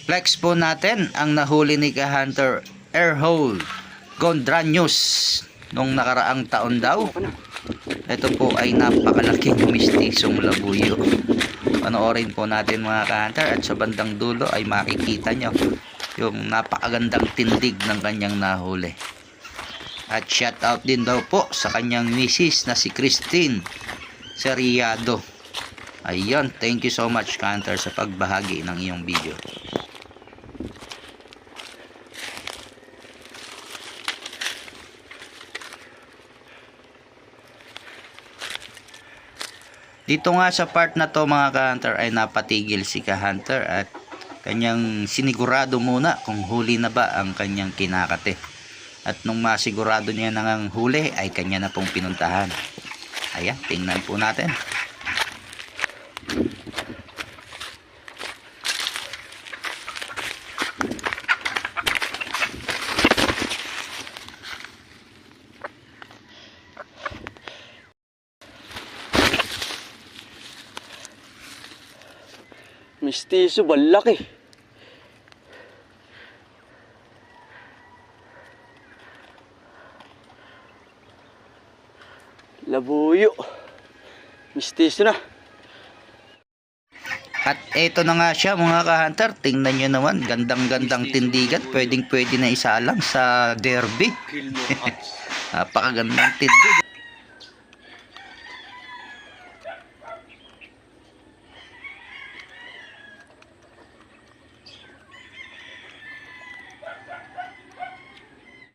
Flex po natin ang nahuli ni Ka-Hunter Airhole Gondranius nung nakaraang taon daw. Ito po ay napakalaking mistisong labuyo. Panoorin po natin mga Ka-Hunter, at sa bandang dulo ay makikita nyo yung napakagandang tindig ng kanyang nahuli. At shout out din daw po sa kanyang misis na si Christine Seriado. Ayun, thank you so much Ka-Hunter sa pagbahagi ng iyong video. Dito nga sa part na to mga Ka-Hunter ay napatigil si Ka-Hunter at kanyang sinigurado muna kung huli na ba ang kanyang kinakate. At nung masigurado niya nang huli ay kanya na pong pinuntahan. Ayan, tingnan po natin. Mistiso, balaki. Labuyo. Mistiso na. At eto na nga siya mga Ka-Hunter. Tingnan nyo naman, gandang-gandang tindigan. Pwedeng pwede na isa lang sa derby. Napakagandang tindig.